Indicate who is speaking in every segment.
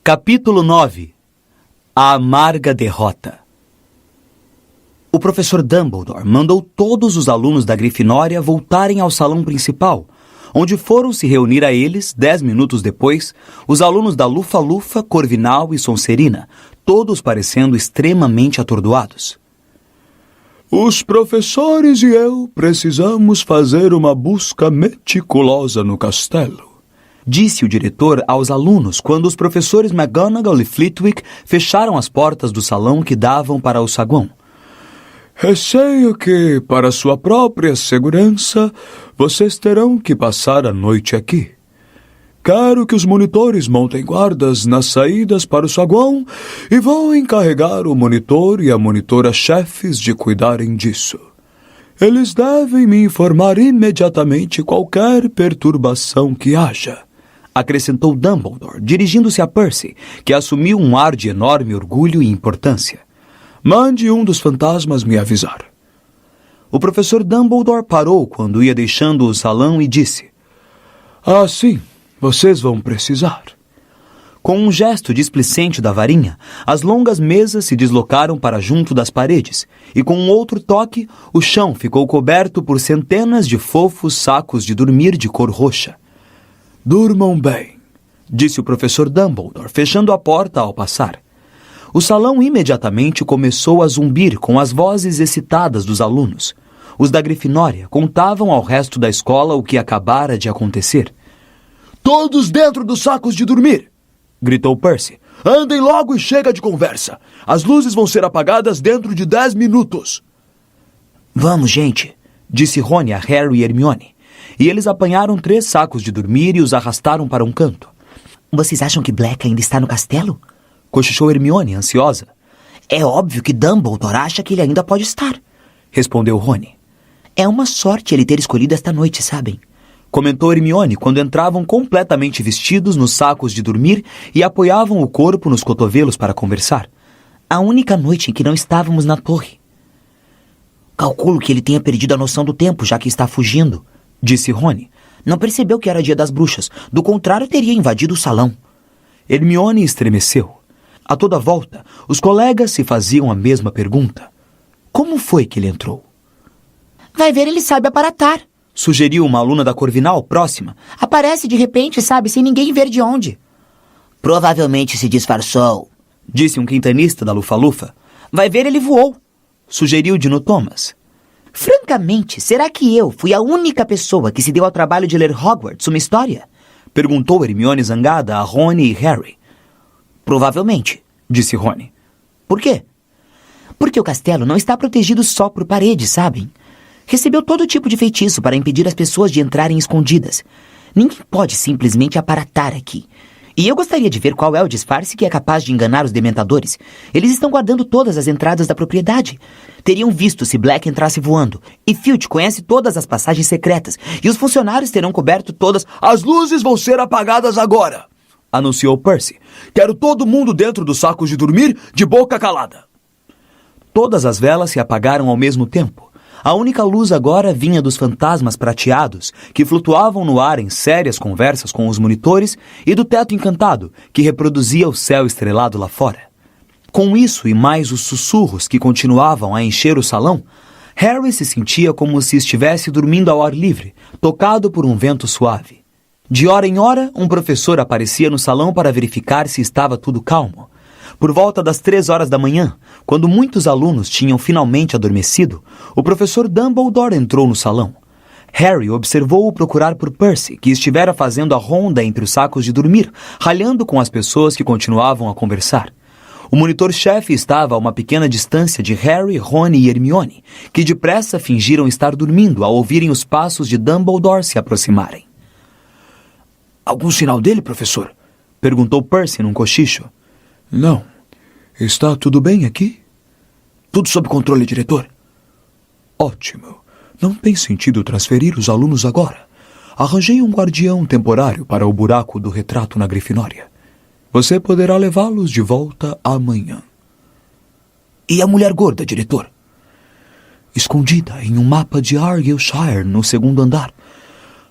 Speaker 1: Capítulo 9. A amarga derrota. O professor Dumbledore mandou todos os alunos da Grifinória voltarem ao salão principal, onde foram se reunir a eles, 10 minutos depois, os alunos da Lufa-Lufa, Corvinal e Sonserina, todos parecendo extremamente atordoados.
Speaker 2: Os professores e eu precisamos fazer uma busca meticulosa no castelo,
Speaker 1: disse o diretor aos alunos quando os professores McGonagall e Flitwick fecharam as portas do salão que davam para o saguão.
Speaker 2: Receio que, para sua própria segurança, vocês terão que passar a noite aqui. Quero que os monitores montem guardas nas saídas para o saguão e vou encarregar o monitor e a monitora-chefes de cuidarem disso. Eles devem me informar imediatamente qualquer perturbação que haja,
Speaker 1: acrescentou Dumbledore, dirigindo-se a Percy, que assumiu um ar de enorme orgulho e importância.
Speaker 2: Mande um dos fantasmas me avisar.
Speaker 1: O professor Dumbledore parou quando ia deixando o salão e disse:
Speaker 2: sim, vocês vão precisar.
Speaker 1: Com um gesto displicente da varinha, as longas mesas se deslocaram para junto das paredes, e com um outro toque, o chão ficou coberto por centenas de fofos sacos de dormir de cor roxa.
Speaker 2: Durmam bem,
Speaker 1: disse o professor Dumbledore, fechando a porta ao passar. O salão imediatamente começou a zumbir com as vozes excitadas dos alunos. Os da Grifinória contavam ao resto da escola o que acabara de acontecer.
Speaker 2: Todos dentro dos sacos de dormir!
Speaker 1: Gritou Percy.
Speaker 2: Andem logo e chega de conversa. As luzes vão ser apagadas dentro de 10 minutos.
Speaker 1: Vamos, gente, disse Rony a Harry e Hermione. E eles apanharam 3 sacos de dormir e os arrastaram para um canto.
Speaker 3: Vocês acham que Black ainda está no castelo?
Speaker 1: Cochichou Hermione, ansiosa.
Speaker 3: É óbvio que Dumbledore acha que ele ainda pode estar,
Speaker 1: respondeu Rony.
Speaker 3: É uma sorte ele ter escolhido esta noite, sabem?
Speaker 1: Comentou Hermione quando entravam completamente vestidos nos sacos de dormir e apoiavam o corpo nos cotovelos para conversar.
Speaker 3: A única noite em que não estávamos na torre. Calculo que ele tenha perdido a noção do tempo, já que está fugindo,
Speaker 1: disse Rony.
Speaker 3: Não percebeu que era dia das bruxas. Do contrário, teria invadido o salão.
Speaker 1: Hermione estremeceu. A toda volta, os colegas se faziam a mesma pergunta. Como foi que ele entrou?
Speaker 4: Vai ver, ele sabe aparatar,
Speaker 1: sugeriu uma aluna da Corvinal próxima.
Speaker 4: Aparece de repente, sabe, sem ninguém ver de onde.
Speaker 3: Provavelmente se disfarçou,
Speaker 1: disse um quintanista da Lufa-Lufa.
Speaker 4: Vai ver, ele voou,
Speaker 1: sugeriu Dino Thomas.
Speaker 3: Francamente, será que eu fui a única pessoa que se deu ao trabalho de ler Hogwarts uma história?
Speaker 1: Perguntou Hermione zangada a Rony e Harry.
Speaker 3: Provavelmente,
Speaker 1: disse Rony.
Speaker 3: Por quê? Porque o castelo não está protegido só por paredes, sabem? Recebeu todo tipo de feitiço para impedir as pessoas de entrarem escondidas. Ninguém pode simplesmente aparatar aqui. E eu gostaria de ver qual é o disfarce que é capaz de enganar os dementadores. Eles estão guardando todas as entradas da propriedade. Teriam visto se Black entrasse voando. E Filch conhece todas as passagens secretas. E os funcionários terão coberto todas...
Speaker 2: As luzes vão ser apagadas agora,
Speaker 1: anunciou Percy.
Speaker 2: Quero todo mundo dentro dos sacos de dormir, de boca calada.
Speaker 1: Todas as velas se apagaram ao mesmo tempo. A única luz agora vinha dos fantasmas prateados, que flutuavam no ar em sérias conversas com os monitores, e do teto encantado, que reproduzia o céu estrelado lá fora. Com isso e mais os sussurros que continuavam a encher o salão, Harry se sentia como se estivesse dormindo ao ar livre, tocado por um vento suave. De hora em hora, um professor aparecia no salão para verificar se estava tudo calmo. Por volta das 3 horas da manhã, quando muitos alunos tinham finalmente adormecido, o professor Dumbledore entrou no salão. Harry observou-o procurar por Percy, que estivera fazendo a ronda entre os sacos de dormir, ralhando com as pessoas que continuavam a conversar. O monitor-chefe estava a uma pequena distância de Harry, Rony e Hermione, que depressa fingiram estar dormindo ao ouvirem os passos de Dumbledore se aproximarem.
Speaker 2: Algum sinal dele, professor?
Speaker 1: Perguntou Percy num cochicho.
Speaker 2: Não. Está tudo bem aqui?
Speaker 1: Tudo sob controle, diretor.
Speaker 2: Ótimo. Não tem sentido transferir os alunos agora. Arranjei um guardião temporário para o buraco do retrato na Grifinória. Você poderá levá-los de volta amanhã.
Speaker 1: E a mulher gorda, diretor?
Speaker 2: Escondida em um mapa de Argyllshire no 2º andar.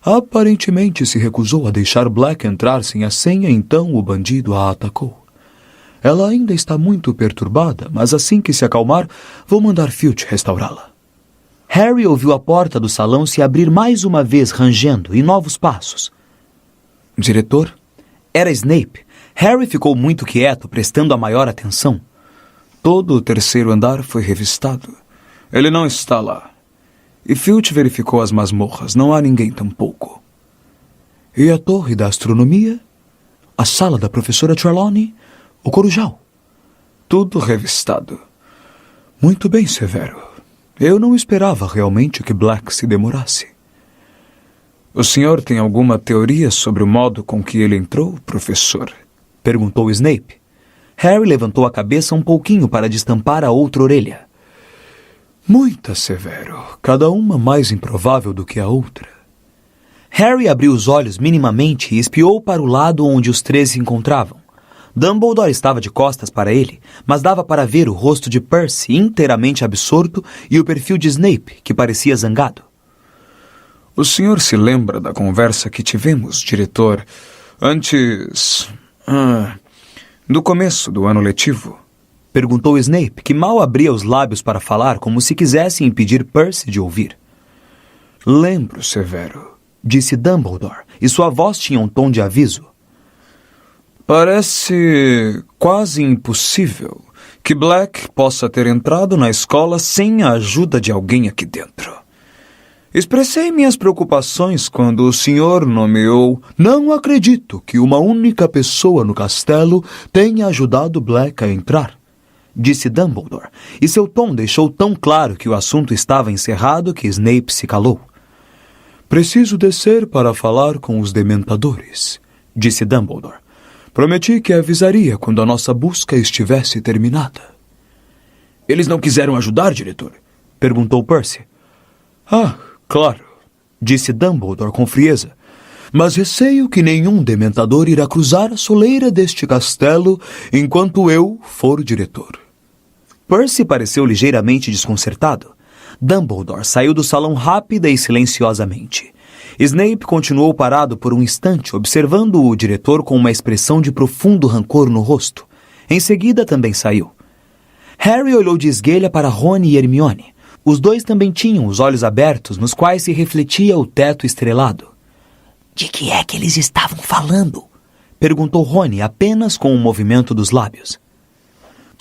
Speaker 2: Aparentemente se recusou a deixar Black entrar sem a senha, então o bandido a atacou. Ela ainda está muito perturbada, mas assim que se acalmar, vou mandar Filch restaurá-la.
Speaker 1: Harry ouviu a porta do salão se abrir mais uma vez, rangendo, e novos passos.
Speaker 2: Diretor?
Speaker 1: Era Snape. Harry ficou muito quieto, prestando a maior atenção.
Speaker 2: Todo o terceiro andar foi revistado. Ele não está lá. E Filch verificou as masmorras. Não há ninguém tampouco. E a torre da astronomia? A sala da professora Trelawney? O Corujal? Tudo revistado. Muito bem, Severo. Eu não esperava realmente que Black se demorasse. O senhor tem alguma teoria sobre o modo com que ele entrou, professor?
Speaker 1: Perguntou Snape. Harry levantou a cabeça um pouquinho para destampar a outra orelha.
Speaker 2: Muitas, Severo. Cada uma mais improvável do que a outra.
Speaker 1: Harry abriu os olhos minimamente e espiou para o lado onde os três se encontravam. Dumbledore estava de costas para ele, mas dava para ver o rosto de Percy inteiramente absorto e o perfil de Snape, que parecia zangado.
Speaker 2: O senhor se lembra da conversa que tivemos, diretor, antes... do começo do ano letivo?
Speaker 1: Perguntou Snape, que mal abria os lábios para falar, como se quisesse impedir Percy de ouvir.
Speaker 2: Lembro, Severo,
Speaker 1: disse Dumbledore, e sua voz tinha um tom de aviso.
Speaker 2: Parece quase impossível que Black possa ter entrado na escola sem a ajuda de alguém aqui dentro. Expressei minhas preocupações quando o senhor nomeou... Não acredito que uma única pessoa no castelo tenha ajudado Black a entrar, disse Dumbledore, e seu tom deixou tão claro que o assunto estava encerrado que Snape se calou. Preciso descer para falar com os dementadores, disse Dumbledore. Prometi que avisaria quando a nossa busca estivesse terminada. Eles não quiseram ajudar, diretor? Perguntou Percy. Claro, disse Dumbledore com frieza. Mas receio que nenhum dementador irá cruzar a soleira deste castelo enquanto eu for diretor.
Speaker 1: Percy pareceu ligeiramente desconcertado. Dumbledore saiu do salão rápida e silenciosamente. Snape continuou parado por um instante, observando o diretor com uma expressão de profundo rancor no rosto. Em seguida, também saiu. Harry olhou de esguelha para Rony e Hermione. Os dois também tinham os olhos abertos, nos quais se refletia o teto estrelado.
Speaker 3: De que é que eles estavam falando?
Speaker 1: Perguntou Rony, apenas com um movimento dos lábios.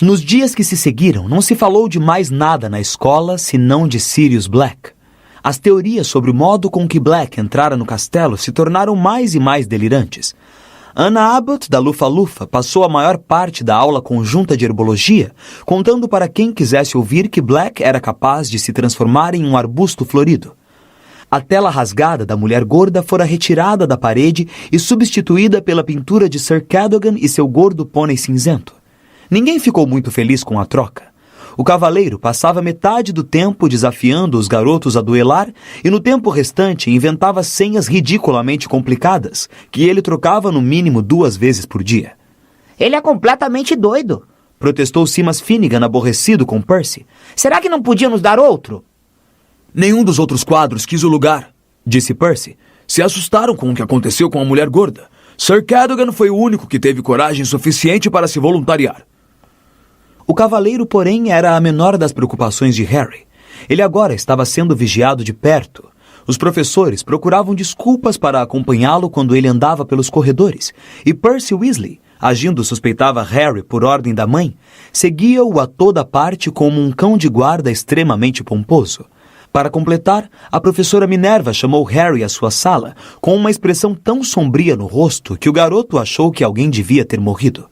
Speaker 1: Nos dias que se seguiram, não se falou de mais nada na escola, senão de Sirius Black. As teorias sobre o modo com que Black entrara no castelo se tornaram mais e mais delirantes. Anna Abbott, da Lufa-Lufa, passou a maior parte da aula conjunta de herbologia, contando para quem quisesse ouvir que Black era capaz de se transformar em um arbusto florido. A tela rasgada da mulher gorda fora retirada da parede e substituída pela pintura de Sir Cadogan e seu gordo pônei cinzento. Ninguém ficou muito feliz com a troca. O cavaleiro passava metade do tempo desafiando os garotos a duelar e no tempo restante inventava senhas ridiculamente complicadas que ele trocava no mínimo 2 vezes por dia.
Speaker 4: Ele é completamente doido,
Speaker 1: protestou Seamus Finnegan aborrecido com Percy.
Speaker 4: Será que não podia nos dar outro?
Speaker 2: Nenhum dos outros quadros quis o lugar, disse Percy. Se assustaram com o que aconteceu com a mulher gorda. Sir Cadogan foi o único que teve coragem suficiente para se voluntariar.
Speaker 1: O cavaleiro, porém, era a menor das preocupações de Harry. Ele agora estava sendo vigiado de perto. Os professores procuravam desculpas para acompanhá-lo quando ele andava pelos corredores, e Percy Weasley, agindo suspeitava Harry por ordem da mãe, seguia-o a toda parte como um cão de guarda extremamente pomposo. Para completar, a professora Minerva chamou Harry à sua sala, com uma expressão tão sombria no rosto que o garoto achou que alguém devia ter morrido.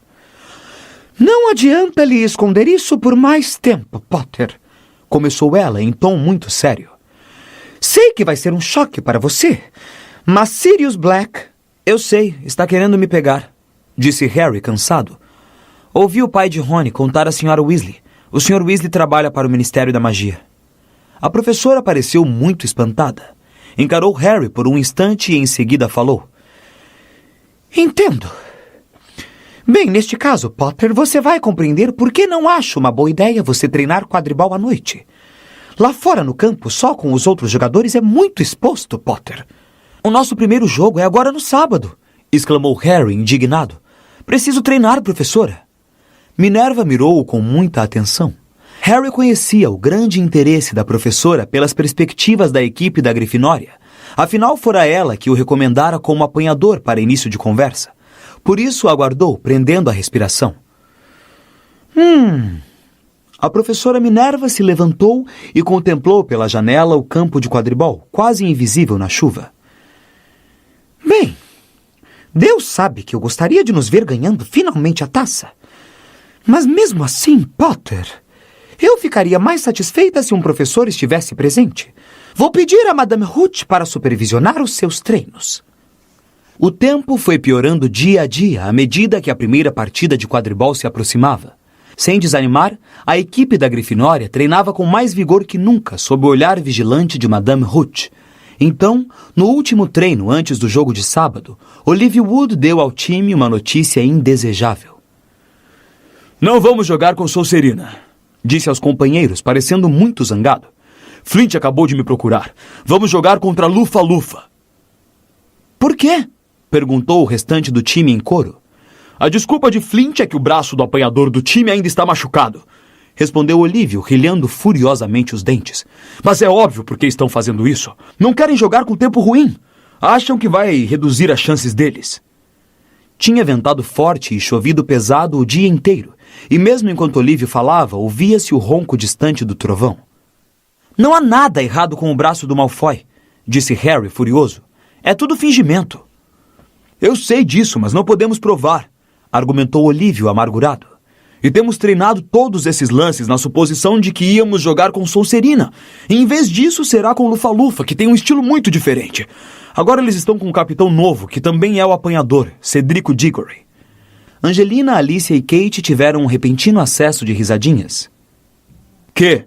Speaker 4: Não adianta lhe esconder isso por mais tempo, Potter,
Speaker 1: começou ela em tom muito sério.
Speaker 4: Sei que vai ser um choque para você, mas Sirius Black...
Speaker 1: Eu sei, está querendo me pegar, disse Harry cansado. Ouvi o pai de Rony contar à senhora Weasley. O Sr. Weasley trabalha para o Ministério da Magia. A professora pareceu muito espantada. Encarou Harry por um instante e em seguida falou.
Speaker 4: Entendo. Bem, neste caso, Potter, você vai compreender por que não acho uma boa ideia você treinar quadribol à noite. Lá fora no campo, só com os outros jogadores, é muito exposto, Potter.
Speaker 1: O nosso primeiro jogo é agora no sábado, exclamou Harry, indignado. Preciso treinar, professora. Minerva mirou-o com muita atenção. Harry conhecia o grande interesse da professora pelas perspectivas da equipe da Grifinória. Afinal, fora ela que o recomendara como apanhador para início de conversa. Por isso, aguardou, prendendo a respiração. A professora Minerva se levantou e contemplou pela janela o campo de quadribol, quase invisível na chuva.
Speaker 4: Bem, Deus sabe que eu gostaria de nos ver ganhando finalmente a taça. Mas mesmo assim, Potter, eu ficaria mais satisfeita se um professor estivesse presente. Vou pedir a Madame Hooch para supervisionar os seus treinos.
Speaker 1: O tempo foi piorando dia a dia à medida que a primeira partida de quadribol se aproximava. Sem desanimar, a equipe da Grifinória treinava com mais vigor que nunca sob o olhar vigilante de Madame Hooch. Então, no último treino antes do jogo de sábado, Olivia Wood deu ao time uma notícia indesejável.
Speaker 2: Não vamos jogar com Sonserina,
Speaker 1: disse aos companheiros, parecendo muito zangado.
Speaker 2: Flint acabou de me procurar. Vamos jogar contra Lufa-Lufa.
Speaker 1: Por quê? Perguntou o restante do time em coro.
Speaker 2: A desculpa de Flint é que o braço do apanhador do time ainda está machucado,
Speaker 1: respondeu Olívio, rilhando furiosamente os dentes.
Speaker 2: Mas é óbvio por que estão fazendo isso. Não querem jogar com tempo ruim. Acham que vai reduzir as chances deles.
Speaker 1: Tinha ventado forte e chovido pesado o dia inteiro, e mesmo enquanto Olívio falava, ouvia-se o ronco distante do trovão. Não há nada errado com o braço do Malfoy, disse Harry furioso. É tudo fingimento.
Speaker 2: Eu sei disso, mas não podemos provar,
Speaker 1: argumentou Olívio amargurado.
Speaker 2: E temos treinado todos esses lances na suposição de que íamos jogar com Sonserina. E em vez disso, será com Lufa-Lufa, que tem um estilo muito diferente. Agora eles estão com um capitão novo, que também é o apanhador, Cedrico Diggory.
Speaker 1: Angelina, Alicia e Kate tiveram um repentino acesso de risadinhas.
Speaker 2: Que?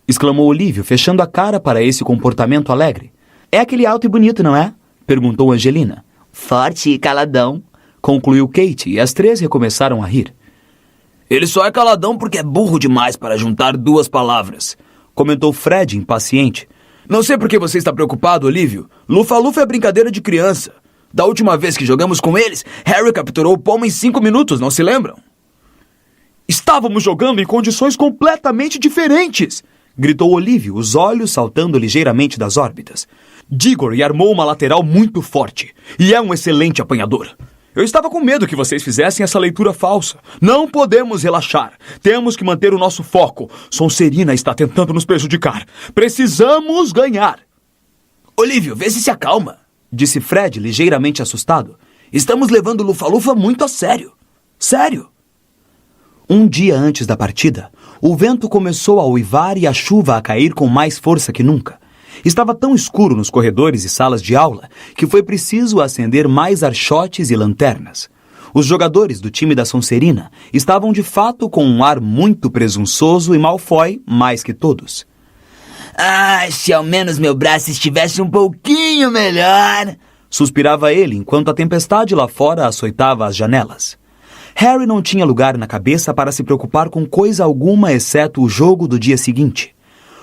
Speaker 1: Exclamou Olívio, fechando a cara para esse comportamento alegre. É aquele alto e bonito, não é? Perguntou Angelina.
Speaker 3: Forte e caladão,
Speaker 1: concluiu Kate, e as três recomeçaram a rir.
Speaker 5: Ele só é caladão porque é burro demais para juntar duas palavras,
Speaker 1: comentou Fred, impaciente.
Speaker 5: Não sei por que você está preocupado, Olívio. Lufa-Lufa é brincadeira de criança. Da última vez que jogamos com eles, Harry capturou o pomo em 5 minutos, não se lembram?
Speaker 2: Estávamos jogando em condições completamente diferentes,
Speaker 1: gritou Olívio, os olhos saltando ligeiramente das órbitas.
Speaker 2: Diggory armou uma lateral muito forte, e é um excelente apanhador. Eu estava com medo que vocês fizessem essa leitura falsa. Não podemos relaxar. Temos que manter o nosso foco. Sonserina está tentando nos prejudicar. Precisamos ganhar.
Speaker 5: Olívio, vê se acalma,
Speaker 1: disse Fred, ligeiramente assustado.
Speaker 5: Estamos levando Lufa-Lufa muito a sério. Sério.
Speaker 1: Um dia antes da partida, o vento começou a uivar e a chuva a cair com mais força que nunca. Estava tão escuro nos corredores e salas de aula que foi preciso acender mais archotes e lanternas. Os jogadores do time da Sonserina estavam de fato com um ar muito presunçoso e Malfoy mais que todos.
Speaker 3: Ah, se ao menos meu braço estivesse um pouquinho melhor,
Speaker 1: suspirava ele enquanto a tempestade lá fora açoitava as janelas. Harry não tinha lugar na cabeça para se preocupar com coisa alguma exceto o jogo do dia seguinte.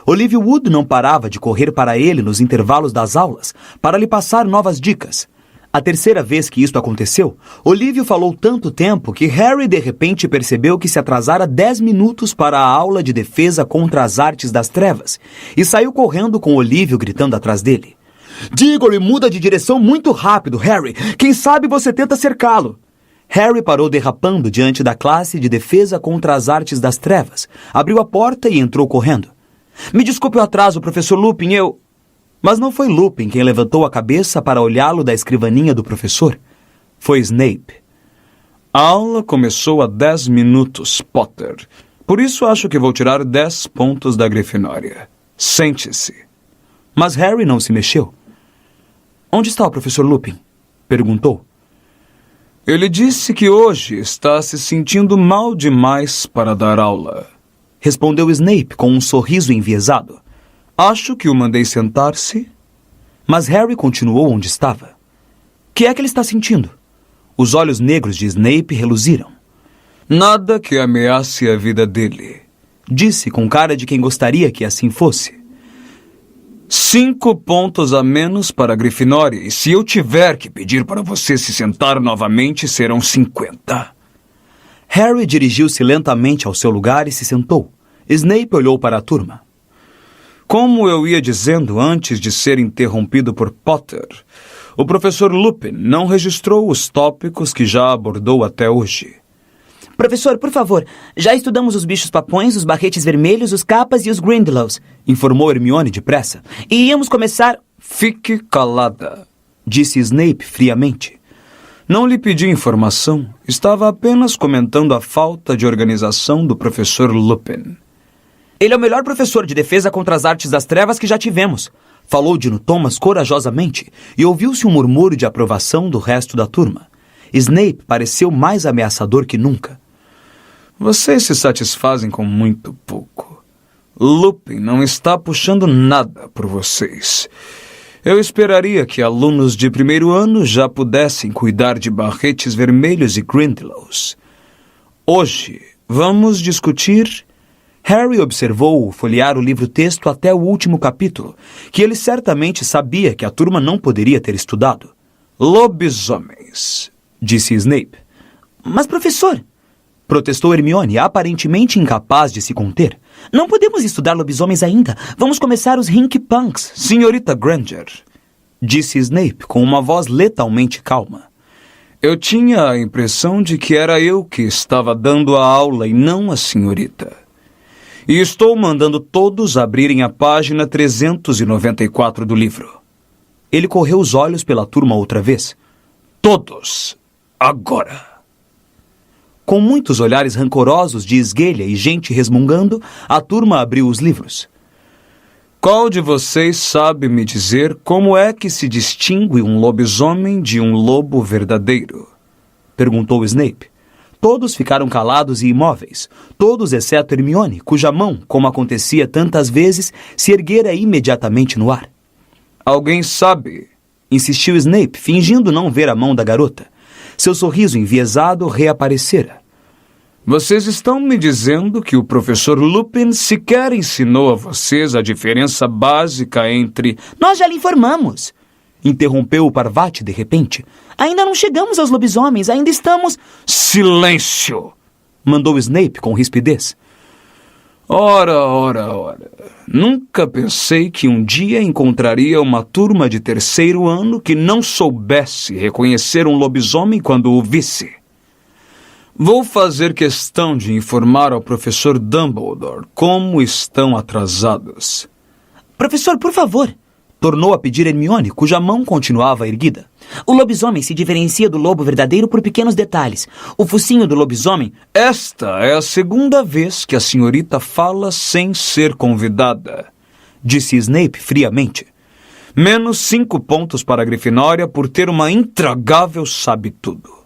Speaker 1: Olivia Wood não parava de correr para ele nos intervalos das aulas para lhe passar novas dicas. A terceira vez que isto aconteceu, Olívio falou tanto tempo que Harry de repente percebeu que se atrasara 10 minutos para a aula de defesa contra as artes das trevas e saiu correndo com Olívio gritando atrás dele.
Speaker 2: Diggory muda de direção muito rápido, Harry. Quem sabe você tenta cercá-lo.
Speaker 1: Harry parou derrapando diante da classe de defesa contra as artes das trevas, abriu a porta e entrou correndo. Me desculpe o atraso, professor Lupin, eu... Mas não foi Lupin quem levantou a cabeça para olhá-lo da escrivaninha do professor. Foi Snape.
Speaker 2: A aula começou há 10 minutos, Potter. Por isso acho que vou tirar 10 pontos da Grifinória. Sente-se.
Speaker 1: Mas Harry não se mexeu. Onde está o professor Lupin? Perguntou.
Speaker 2: Ele disse que hoje está se sentindo mal demais para dar aula.
Speaker 1: Respondeu Snape com um sorriso enviesado.
Speaker 2: Acho que o mandei sentar-se.
Speaker 1: Mas Harry continuou onde estava. Que é que ele está sentindo? Os olhos negros de Snape reluziram.
Speaker 2: Nada que ameace a vida dele,
Speaker 1: disse com cara de quem gostaria que assim fosse.
Speaker 2: 5 pontos a menos para a Grifinória, e se eu tiver que pedir para você se sentar novamente, serão 50.
Speaker 1: Harry dirigiu-se lentamente ao seu lugar e se sentou. Snape olhou para a turma.
Speaker 2: Como eu ia dizendo antes de ser interrompido por Potter, o professor Lupin não registrou os tópicos que já abordou até hoje.
Speaker 3: Professor, por favor, já estudamos os bichos-papões, os barretes vermelhos, os capas e os Grindylows,
Speaker 1: informou Hermione depressa.
Speaker 3: E íamos começar...
Speaker 2: Fique calada,
Speaker 1: disse Snape friamente.
Speaker 2: Não lhe pedi informação, estava apenas comentando a falta de organização do professor Lupin.
Speaker 1: Ele é o melhor professor de defesa contra as artes das trevas que já tivemos, falou Dino Thomas corajosamente, e ouviu-se um murmúrio de aprovação do resto da turma. Snape pareceu mais ameaçador que nunca.
Speaker 2: Vocês se satisfazem com muito pouco. Lupin não está puxando nada por vocês. Eu esperaria que alunos de primeiro ano já pudessem cuidar de barretes vermelhos e Grindylows. Hoje, vamos discutir... Harry observou-o folhear o livro-texto até o último capítulo, que ele certamente sabia que a turma não poderia ter estudado. Lobisomens, disse Snape.
Speaker 3: Mas, professor,
Speaker 1: protestou Hermione, aparentemente incapaz de se conter.
Speaker 3: Não podemos estudar lobisomens ainda. Vamos começar os Hinky-Punks.
Speaker 2: Senhorita Granger,
Speaker 1: disse Snape com uma voz letalmente calma.
Speaker 2: Eu tinha a impressão de que era eu que estava dando a aula e não a senhorita. E estou mandando todos abrirem a página 394 do livro.
Speaker 1: Ele correu os olhos pela turma outra vez.
Speaker 2: Todos, agora.
Speaker 1: Com muitos olhares rancorosos de esguelha e gente resmungando, a turma abriu os livros.
Speaker 2: Qual de vocês sabe me dizer como é que se distingue um lobisomem de um lobo verdadeiro?
Speaker 1: Perguntou Snape. Todos ficaram calados e imóveis, todos exceto Hermione, cuja mão, como acontecia tantas vezes, se erguera imediatamente no ar.
Speaker 2: Alguém sabe?
Speaker 1: Insistiu Snape, fingindo não ver a mão da garota. Seu sorriso enviesado reaparecera.
Speaker 2: Vocês estão me dizendo que o professor Lupin sequer ensinou a vocês a diferença básica entre...
Speaker 3: Nós já lhe informamos,
Speaker 1: interrompeu o Parvati de repente.
Speaker 3: Ainda não chegamos aos lobisomens, ainda estamos...
Speaker 2: Silêncio!
Speaker 1: Mandou Snape com rispidez.
Speaker 2: Ora. Nunca pensei que um dia encontraria uma turma de terceiro ano que não soubesse reconhecer um lobisomem quando o visse. Vou fazer questão de informar ao professor Dumbledore como estão atrasados.
Speaker 3: Professor, por favor,
Speaker 1: tornou a pedir Hermione, cuja mão continuava erguida.
Speaker 3: O lobisomem se diferencia do lobo verdadeiro por pequenos detalhes. O focinho do lobisomem...
Speaker 2: Esta é a segunda vez que a senhorita fala sem ser convidada,
Speaker 1: disse Snape friamente.
Speaker 2: Menos 5 pontos para a Grifinória por ter uma intragável sabe-tudo.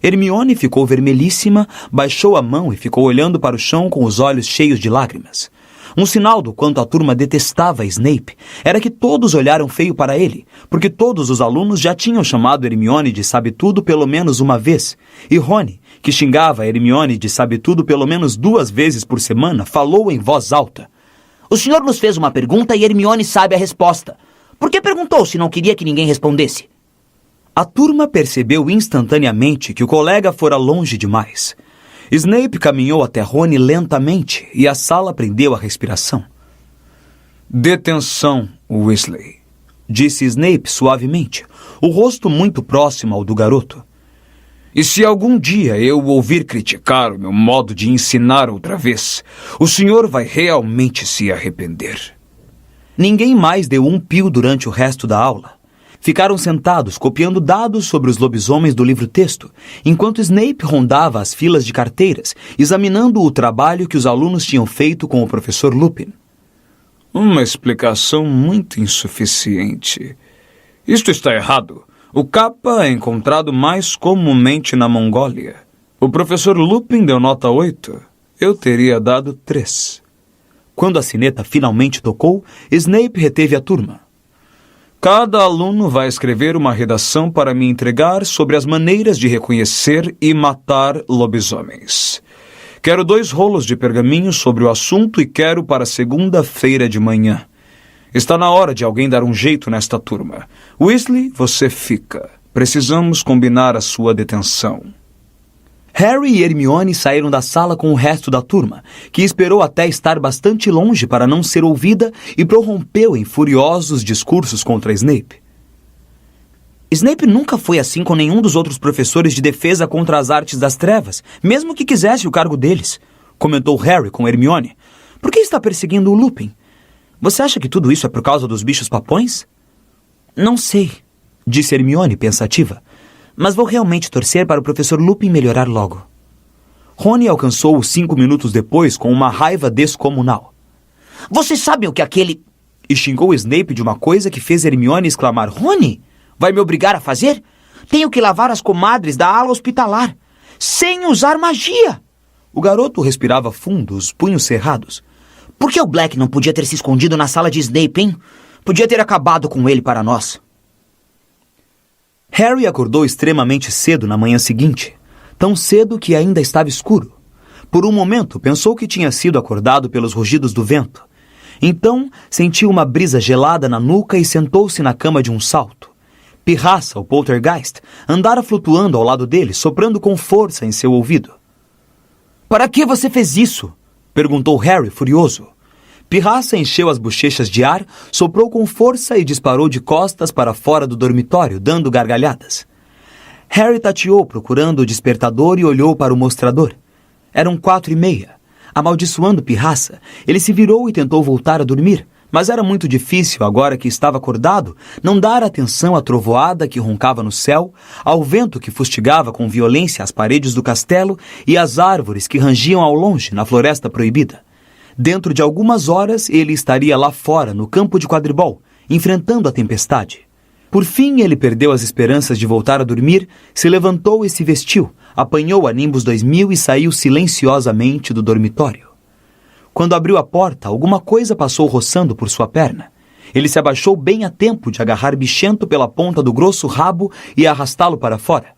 Speaker 1: Hermione ficou vermelhíssima, baixou a mão e ficou olhando para o chão com os olhos cheios de lágrimas. Um sinal do quanto a turma detestava Snape era que todos olharam feio para ele, porque todos os alunos já tinham chamado Hermione de sabe-tudo pelo menos uma vez, e Rony, que xingava Hermione de sabe-tudo pelo menos 2 vezes por semana, falou em voz alta.
Speaker 3: O senhor nos fez uma pergunta e Hermione sabe a resposta. Por que perguntou se não queria que ninguém respondesse?
Speaker 1: A turma percebeu instantaneamente que o colega fora longe demais. Snape caminhou até Rony lentamente e a sala prendeu a respiração.
Speaker 2: Detenção, Weasley,
Speaker 1: disse Snape suavemente, o rosto muito próximo ao do garoto.
Speaker 2: E se algum dia eu ouvir criticar o meu modo de ensinar outra vez, o senhor vai realmente se arrepender.
Speaker 1: Ninguém mais deu um pio durante o resto da aula. Ficaram sentados, copiando dados sobre os lobisomens do livro-texto, enquanto Snape rondava as filas de carteiras, examinando o trabalho que os alunos tinham feito com o professor Lupin.
Speaker 2: Uma explicação muito insuficiente. Isto está errado. O Kappa é encontrado mais comumente na Mongólia. O professor Lupin deu nota 8. Eu teria dado 3.
Speaker 1: Quando a sineta finalmente tocou, Snape reteve a turma.
Speaker 2: Cada aluno vai escrever uma redação para me entregar sobre as maneiras de reconhecer e matar lobisomens. Quero 2 rolos de pergaminho sobre o assunto e quero para segunda-feira de manhã. Está na hora de alguém dar um jeito nesta turma. Weasley, você fica. Precisamos combinar a sua detenção.
Speaker 1: Harry e Hermione saíram da sala com o resto da turma, que esperou até estar bastante longe para não ser ouvida e prorrompeu em furiosos discursos contra Snape.
Speaker 4: Snape nunca foi assim com nenhum dos outros professores de defesa contra as artes das trevas, mesmo que quisesse o cargo deles, comentou Harry com Hermione. Por que está perseguindo o Lupin? Você acha que tudo isso é por causa dos bichos papões? Não sei, disse Hermione pensativa, mas vou realmente torcer para o professor Lupin melhorar logo. Rony alcançou-o 5 minutos depois com uma raiva descomunal. Você sabe o que aquele... E xingou Snape de uma coisa que fez Hermione exclamar: Rony, vai me obrigar a fazer? Tenho que lavar as comadres da ala hospitalar, sem usar magia. O garoto respirava fundo, os punhos cerrados. Por que o Black não podia ter se escondido na sala de Snape, hein? Podia ter acabado com ele para nós.
Speaker 1: Harry acordou extremamente cedo na manhã seguinte, tão cedo que ainda estava escuro. Por um momento, pensou que tinha sido acordado pelos rugidos do vento. Então, sentiu uma brisa gelada na nuca e sentou-se na cama de um salto. Pirraça, o poltergeist, andara flutuando ao lado dele, soprando com força em seu ouvido.
Speaker 4: Para que você fez isso?
Speaker 1: Perguntou Harry, furioso. Pirraça encheu as bochechas de ar, soprou com força e disparou de costas para fora do dormitório, dando gargalhadas. Harry tateou procurando o despertador e olhou para o mostrador. Eram 4:30. Amaldiçoando Pirraça, ele se virou e tentou voltar a dormir, mas era muito difícil, agora que estava acordado, não dar atenção à trovoada que roncava no céu, ao vento que fustigava com violência as paredes do castelo e às árvores que rangiam ao longe na floresta proibida. Dentro de algumas horas, ele estaria lá fora, no campo de quadribol, enfrentando a tempestade. Por fim, ele perdeu as esperanças de voltar a dormir, se levantou e se vestiu, apanhou a Nimbus 2000 e saiu silenciosamente do dormitório. Quando abriu a porta, alguma coisa passou roçando por sua perna. Ele se abaixou bem a tempo de agarrar Bichento pela ponta do grosso rabo e arrastá-lo para fora.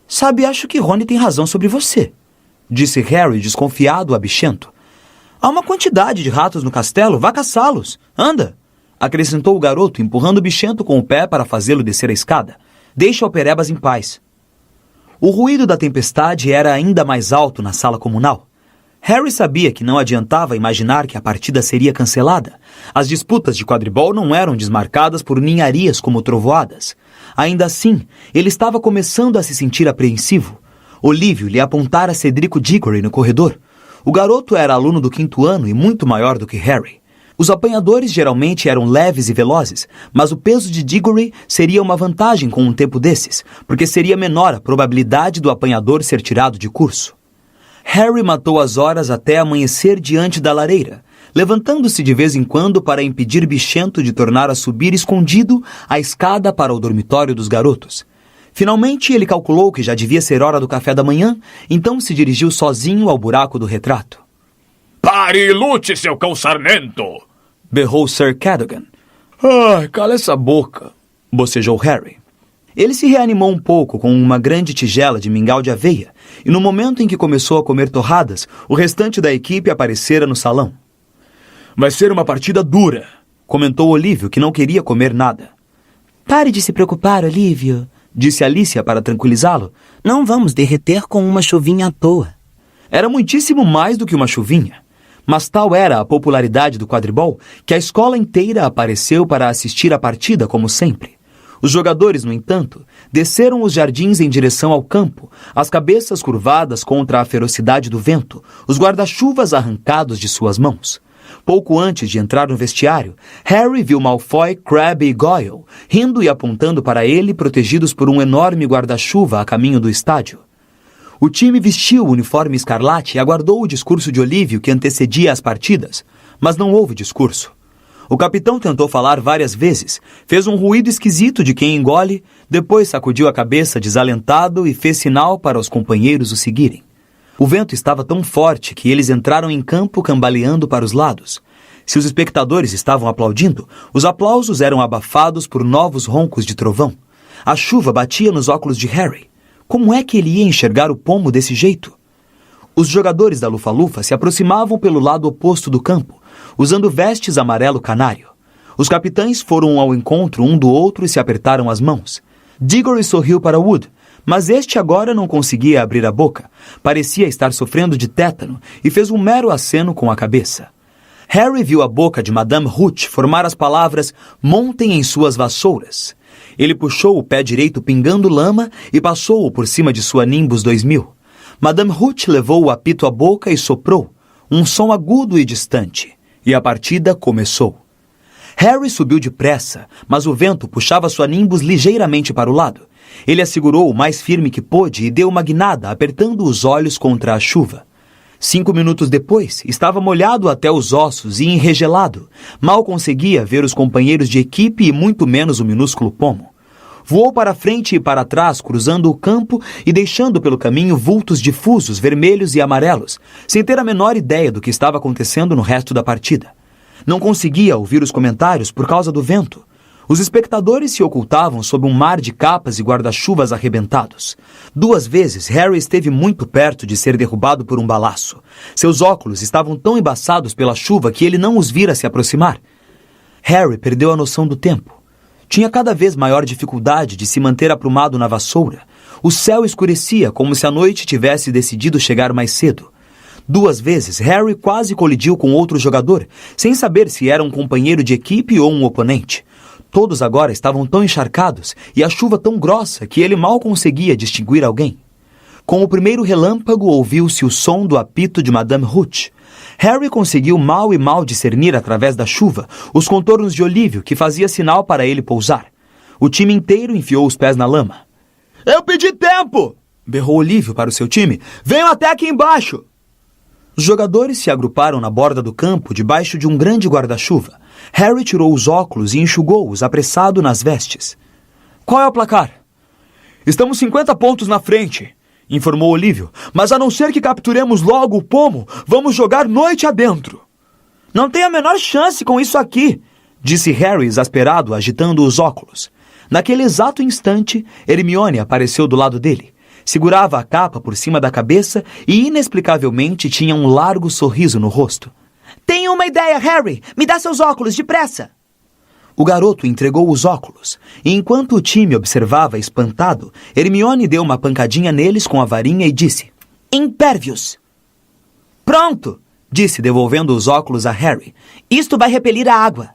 Speaker 4: Sabe, acho que Rony tem razão sobre você, disse Harry desconfiado a Bichento. Há uma quantidade de ratos no castelo, vá caçá-los. Anda, acrescentou o garoto, empurrando Bichento com o pé para fazê-lo descer a escada. Deixa o Perebas em paz. O ruído da tempestade era ainda mais alto na sala comunal. Harry sabia que não adiantava imaginar que a partida seria cancelada. As disputas de quadribol não eram desmarcadas por ninharias como trovoadas. Ainda assim, ele estava começando a se sentir apreensivo. Olívio lhe apontara Cedrico Diggory no corredor. O garoto era aluno do 5º ano e muito maior do que Harry. Os apanhadores geralmente eram leves e velozes, mas o peso de Diggory seria uma vantagem com um tempo desses, porque seria menor a probabilidade do apanhador ser tirado de curso. Harry matou as horas até amanhecer diante da lareira, levantando-se de vez em quando para impedir Bichento de tornar a subir escondido a escada para o dormitório dos garotos. Finalmente, ele calculou que já devia ser hora do café da manhã, então se dirigiu sozinho ao buraco do retrato.
Speaker 2: Pare e lute, seu cão sarnento!
Speaker 1: Berrou Sir Cadogan.
Speaker 2: Cala essa boca!
Speaker 1: Bocejou Harry. Ele se reanimou um pouco com uma grande tigela de mingau de aveia, e no momento em que começou a comer torradas, o restante da equipe aparecera no salão.
Speaker 2: Vai ser uma partida dura,
Speaker 1: comentou Olívio, que não queria comer nada.
Speaker 3: Pare de se preocupar, Olívio,
Speaker 1: disse Alicia para tranquilizá-lo.
Speaker 3: Não vamos derreter com uma chuvinha à toa.
Speaker 1: Era muitíssimo mais do que uma chuvinha. Mas tal era a popularidade do quadribol que a escola inteira apareceu para assistir à partida como sempre. Os jogadores, no entanto, desceram os jardins em direção ao campo, as cabeças curvadas contra a ferocidade do vento, os guarda-chuvas arrancados de suas mãos. Pouco antes de entrar no vestiário, Harry viu Malfoy, Crabbe e Goyle rindo e apontando para ele, protegidos por um enorme guarda-chuva a caminho do estádio. O time vestiu o uniforme escarlate e aguardou o discurso de Olívio que antecedia as partidas, mas não houve discurso. O capitão tentou falar várias vezes, fez um ruído esquisito de quem engole, depois sacudiu a cabeça desalentado e fez sinal para os companheiros o seguirem. O vento estava tão forte que eles entraram em campo cambaleando para os lados. Se os espectadores estavam aplaudindo, os aplausos eram abafados por novos roncos de trovão. A chuva batia nos óculos de Harry. Como é que ele ia enxergar o pomo desse jeito? Os jogadores da Lufa-Lufa se aproximavam pelo lado oposto do campo, usando vestes amarelo canário. Os capitães foram ao encontro um do outro e se apertaram as mãos. Diggory sorriu para Wood, Mas este agora não conseguia abrir a boca. Parecia estar sofrendo de tétano e fez um mero aceno com a cabeça. Harry viu a boca de Madame Hooch formar as palavras "montem em suas vassouras". Ele puxou o pé direito pingando lama e passou-o por cima de sua Nimbus 2000. Madame Hooch levou o apito à boca e soprou, um som agudo e distante, e a partida começou. Harry subiu depressa, mas o vento puxava sua Nimbus ligeiramente para o lado. Ele a segurou o mais firme que pôde e deu uma guinada, apertando os olhos contra a chuva. 5 minutos depois, estava molhado até os ossos e enregelado. Mal conseguia ver os companheiros de equipe e muito menos o minúsculo pomo. Voou para frente e para trás, cruzando o campo e deixando pelo caminho vultos difusos, vermelhos e amarelos, sem ter a menor ideia do que estava acontecendo no resto da partida. Não conseguia ouvir os comentários por causa do vento. Os espectadores se ocultavam sob um mar de capas e guarda-chuvas arrebentados. 2 vezes, Harry esteve muito perto de ser derrubado por um balaço. Seus óculos estavam tão embaçados pela chuva que ele não os vira se aproximar. Harry perdeu a noção do tempo. Tinha cada vez maior dificuldade de se manter aprumado na vassoura. O céu escurecia como se a noite tivesse decidido chegar mais cedo. 2 vezes, Harry quase colidiu com outro jogador, sem saber se era um companheiro de equipe ou um oponente. Todos agora estavam tão encharcados e a chuva tão grossa que ele mal conseguia distinguir alguém. Com o primeiro relâmpago, ouviu-se o som do apito de Madame Hooch. Harry conseguiu mal e mal discernir através da chuva os contornos de Olívio, que fazia sinal para ele pousar. O time inteiro enfiou os pés na lama.
Speaker 5: Eu pedi tempo!
Speaker 1: Berrou Olívio para o seu time.
Speaker 5: Venham até aqui embaixo!
Speaker 1: Os jogadores se agruparam na borda do campo, debaixo de um grande guarda-chuva. Harry tirou os óculos e enxugou-os apressado nas vestes.
Speaker 5: Qual é o placar? Estamos 50 pontos na frente, informou Olívio. Mas a não ser que capturemos logo o pomo, vamos jogar noite adentro.
Speaker 1: Não tem a menor chance com isso aqui, disse Harry exasperado, agitando os óculos. Naquele exato instante, Hermione apareceu do lado dele. Segurava a capa por cima da cabeça e, inexplicavelmente, tinha um largo sorriso no rosto.
Speaker 3: Tenho uma ideia, Harry! Me dá seus óculos, depressa!
Speaker 1: O garoto entregou os óculos, e enquanto o time observava espantado, Hermione deu uma pancadinha neles com a varinha e disse:
Speaker 3: Impérvios!
Speaker 1: Pronto! Disse, devolvendo os óculos a Harry.
Speaker 3: Isto vai repelir a água.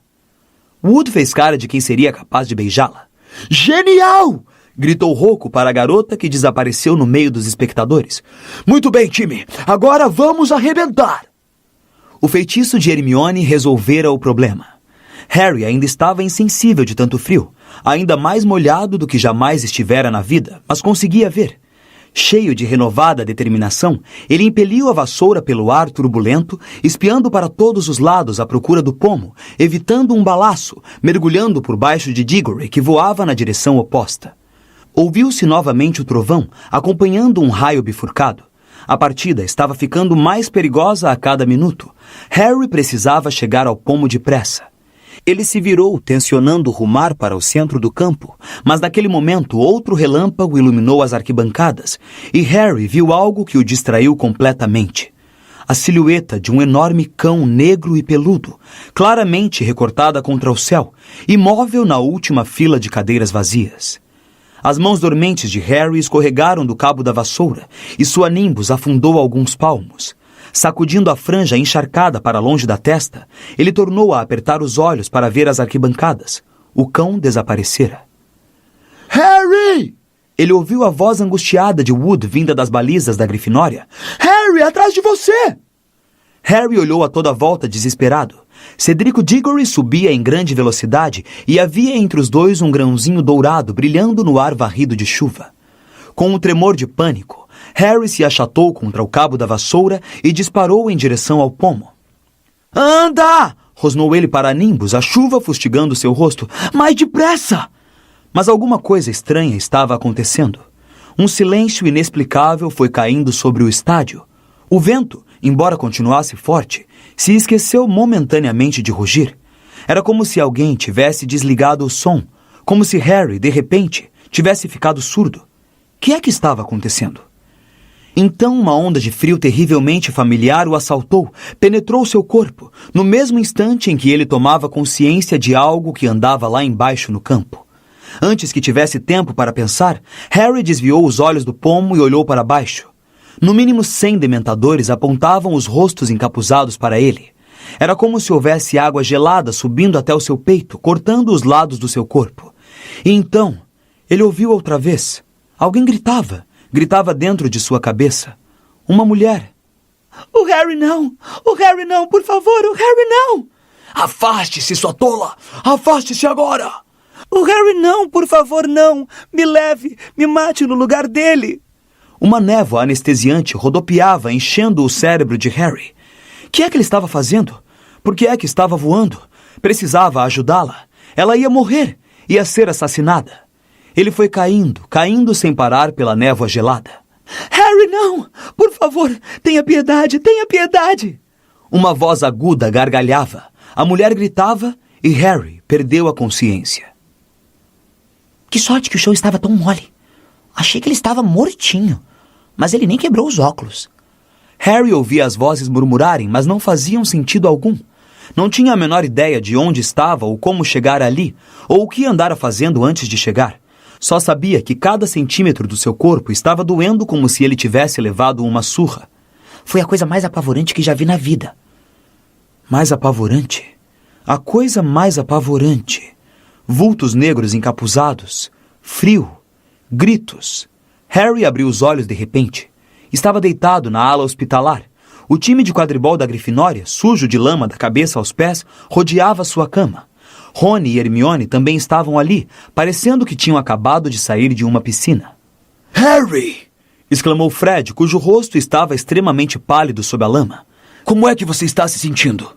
Speaker 1: Wood fez cara de quem seria capaz de beijá-la.
Speaker 5: Genial!
Speaker 1: Gritou rouco para a garota, que desapareceu no meio dos espectadores.
Speaker 5: Muito bem, time! Agora vamos arrebentar!
Speaker 1: O feitiço de Hermione resolvera o problema. Harry ainda estava insensível de tanto frio, ainda mais molhado do que jamais estivera na vida, mas conseguia ver. Cheio de renovada determinação, ele impeliu a vassoura pelo ar turbulento, espiando para todos os lados à procura do pomo, evitando um balaço, mergulhando por baixo de Diggory, que voava na direção oposta. Ouviu-se novamente o trovão, acompanhando um raio bifurcado. A partida estava ficando mais perigosa a cada minuto. Harry precisava chegar ao pomo depressa. Ele se virou, tensionando rumar para o centro do campo, mas naquele momento outro relâmpago iluminou as arquibancadas e Harry viu algo que o distraiu completamente. A silhueta de um enorme cão negro e peludo, claramente recortada contra o céu, imóvel na última fila de cadeiras vazias. As mãos dormentes de Harry escorregaram do cabo da vassoura e sua Nimbus afundou alguns palmos. Sacudindo a franja encharcada para longe da testa, ele tornou a apertar os olhos para ver as arquibancadas. O cão desaparecera.
Speaker 5: Harry!
Speaker 1: Ele ouviu a voz angustiada de Wood vinda das balizas da Grifinória.
Speaker 5: Harry, atrás de você!
Speaker 1: Harry olhou a toda volta desesperado. Cedrico Diggory subia em grande velocidade e havia entre os dois um grãozinho dourado brilhando no ar varrido de chuva. Com um tremor de pânico, Harry se achatou contra o cabo da vassoura e disparou em direção ao pomo.
Speaker 5: Anda!
Speaker 1: Rosnou ele para a Nimbus, a chuva fustigando seu rosto. Mais depressa! Mas alguma coisa estranha estava acontecendo. Um silêncio inexplicável foi caindo sobre o estádio. O vento, embora continuasse forte, se esqueceu momentaneamente de rugir. Era como se alguém tivesse desligado o som, como se Harry, de repente, tivesse ficado surdo. O que é que estava acontecendo? Então uma onda de frio terrivelmente familiar o assaltou, penetrou seu corpo, no mesmo instante em que ele tomava consciência de algo que andava lá embaixo no campo. Antes que tivesse tempo para pensar, Harry desviou os olhos do pomo e olhou para baixo. No mínimo 100 dementadores apontavam os rostos encapuzados para ele. Era como se houvesse água gelada subindo até o seu peito, cortando os lados do seu corpo. E então, ele ouviu outra vez. Alguém gritava. Gritava dentro de sua cabeça. Uma mulher.
Speaker 4: O Harry não! O Harry não, por favor, o Harry não!
Speaker 5: Afaste-se, sua tola! Afaste-se agora!
Speaker 4: O Harry não, por favor, não! Me leve, me mate no lugar dele!
Speaker 1: Uma névoa anestesiante rodopiava, enchendo o cérebro de Harry. O que é que ele estava fazendo? Por que é que estava voando? Precisava ajudá-la. Ela ia morrer, ia ser assassinada. Ele foi caindo sem parar pela névoa gelada.
Speaker 4: Harry, não! Por favor, tenha piedade, tenha piedade!
Speaker 1: Uma voz aguda gargalhava. A mulher gritava e Harry perdeu a consciência.
Speaker 3: Que sorte que o show estava tão mole. Achei que ele estava mortinho, mas ele nem quebrou os óculos.
Speaker 1: Harry ouvia as vozes murmurarem, mas não faziam sentido algum. Não tinha a menor ideia de onde estava ou como chegar ali, ou o que andara fazendo antes de chegar. Só sabia que cada centímetro do seu corpo estava doendo como se ele tivesse levado uma surra.
Speaker 3: Foi a coisa mais apavorante que já vi na vida.
Speaker 1: Mais apavorante? A coisa mais apavorante. Vultos negros encapuzados, frio, gritos. Harry abriu os olhos de repente. Estava deitado na ala hospitalar. O time de quadribol da Grifinória, sujo de lama da cabeça aos pés, rodeava sua cama. Rony e Hermione também estavam ali, parecendo que tinham acabado de sair de uma piscina.
Speaker 5: Harry!
Speaker 1: Exclamou Fred, cujo rosto estava extremamente pálido sob a lama.
Speaker 5: Como é que você está se sentindo?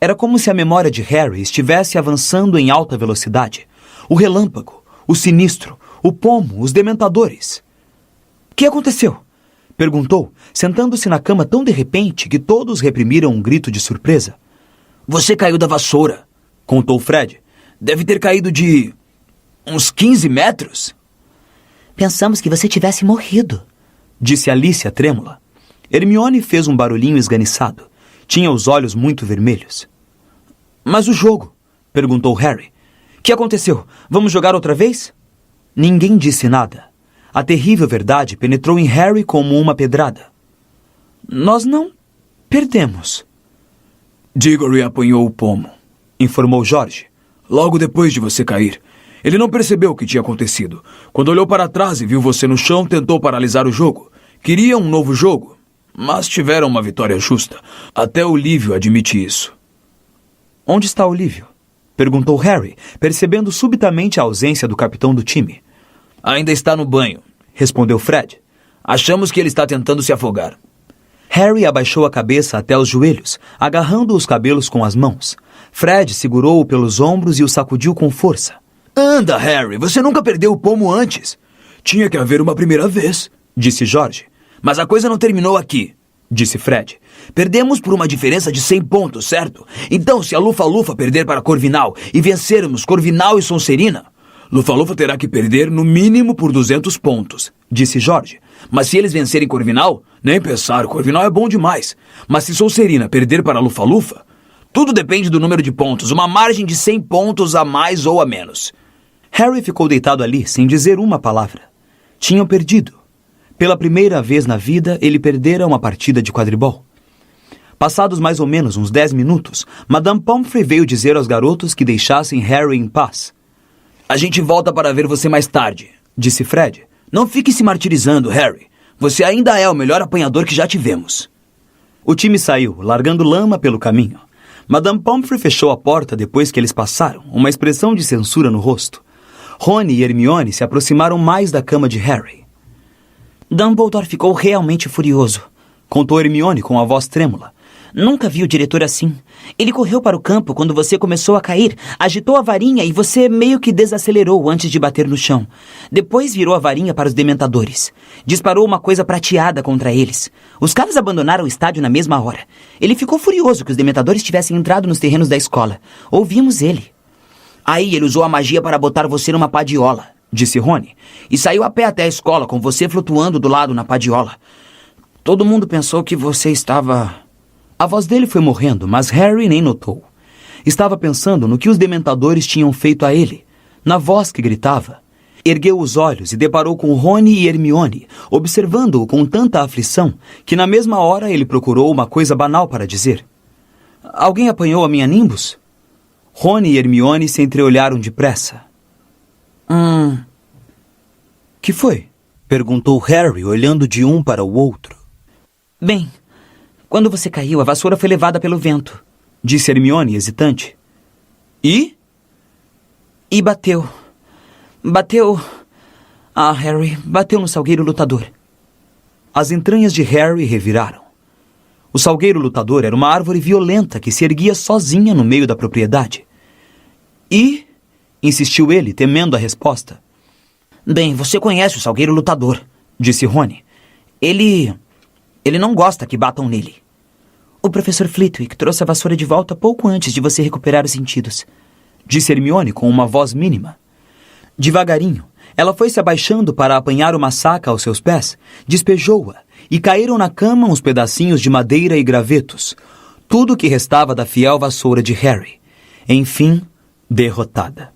Speaker 1: Era como se a memória de Harry estivesse avançando em alta velocidade. O relâmpago, o sinistro, o pomo, os dementadores. O que aconteceu? Perguntou, sentando-se na cama tão de repente que todos reprimiram um grito de surpresa.
Speaker 5: Você caiu da vassoura, contou Fred. Deve ter caído de uns 15 metros.
Speaker 3: Pensamos que você tivesse morrido,
Speaker 1: disse Alicia trêmula. Hermione fez um barulhinho esganiçado. Tinha os olhos muito vermelhos. Mas o jogo? Perguntou Harry. O que aconteceu? Vamos jogar outra vez? Ninguém disse nada. A terrível verdade penetrou em Harry como uma pedrada. Nós não perdemos.
Speaker 5: Diggory apanhou o pomo, informou George. Logo depois de você cair. Ele não percebeu o que tinha acontecido. Quando olhou para trás e viu você no chão, tentou paralisar o jogo. Queria um novo jogo, mas tiveram uma vitória justa. Até Olívio admite isso.
Speaker 1: Onde está Olívio? Perguntou Harry, percebendo subitamente a ausência do capitão do time.
Speaker 5: Ainda está no banho, respondeu Fred. Achamos que ele está tentando se afogar.
Speaker 1: Harry abaixou a cabeça até os joelhos, agarrando os cabelos com as mãos. Fred segurou-o pelos ombros e o sacudiu com força.
Speaker 5: Anda, Harry, você nunca perdeu o pomo antes. Tinha que haver uma primeira vez, disse George. Mas a coisa não terminou aqui, disse Fred. Perdemos por uma diferença de 100 pontos, certo? Então, se a Lufa-Lufa perder para Corvinal e vencermos Corvinal e Sonserina, Lufa-Lufa terá que perder no mínimo por 200 pontos, disse George. Mas se eles vencerem Corvinal, nem pensar, Corvinal é bom demais. Mas se Sonserina perder para Lufa-Lufa, tudo depende do número de pontos, uma margem de 100 pontos a mais ou a menos.
Speaker 1: Harry ficou deitado ali sem dizer uma palavra. Tinham perdido. Pela primeira vez na vida, ele perdera uma partida de quadribol. Passados mais ou menos uns 10 minutos, Madame Pomfrey veio dizer aos garotos que deixassem Harry em paz.
Speaker 5: A gente volta para ver você mais tarde, disse Fred. Não fique se martirizando, Harry. Você ainda é o melhor apanhador que já tivemos.
Speaker 1: O time saiu, largando lama pelo caminho. Madame Pomfrey fechou a porta depois que eles passaram, uma expressão de censura no rosto. Rony e Hermione se aproximaram mais da cama de Harry.
Speaker 3: Dumbledore ficou realmente furioso,
Speaker 1: contou Hermione com a voz trêmula.
Speaker 3: Nunca vi o diretor assim. Ele correu para o campo quando você começou a cair, agitou a varinha e você meio que desacelerou antes de bater no chão. Depois virou a varinha para os dementadores. Disparou uma coisa prateada contra eles. Os caras abandonaram o estádio na mesma hora. Ele ficou furioso que os dementadores tivessem entrado nos terrenos da escola. Ouvimos ele. Aí ele usou a magia para botar você numa padiola, disse Rony, e saiu a pé até a escola com você flutuando do lado na padiola. Todo mundo pensou que você estava...
Speaker 1: A voz dele foi morrendo, mas Harry nem notou. Estava pensando no que os dementadores tinham feito a ele, Na voz que gritava, ergueu os olhos e deparou com Rony e Hermione, observando-o com tanta aflição que na mesma hora ele procurou uma coisa banal para dizer. Alguém apanhou a minha Nimbus? Rony e Hermione se entreolharam depressa. Que foi? Perguntou Harry, olhando de um para o outro.
Speaker 3: Bem, quando você caiu, a vassoura foi levada pelo vento,
Speaker 1: disse Hermione, hesitante. E?
Speaker 3: E bateu. Harry, bateu no salgueiro lutador.
Speaker 1: As entranhas de Harry reviraram. O salgueiro lutador era uma árvore violenta que se erguia sozinha no meio da propriedade. E? Insistiu ele, temendo a resposta.
Speaker 3: Bem, você conhece o salgueiro lutador,
Speaker 1: disse Rony.
Speaker 3: Ele não gosta que batam nele. O professor Flitwick trouxe a vassoura de volta pouco antes de você recuperar os sentidos,
Speaker 1: disse Hermione com uma voz mínima. Devagarinho, ela foi se abaixando para apanhar uma saca aos seus pés, despejou-a e caíram na cama uns pedacinhos de madeira e gravetos, tudo o que restava da fiel vassoura de Harry. Enfim, derrotada.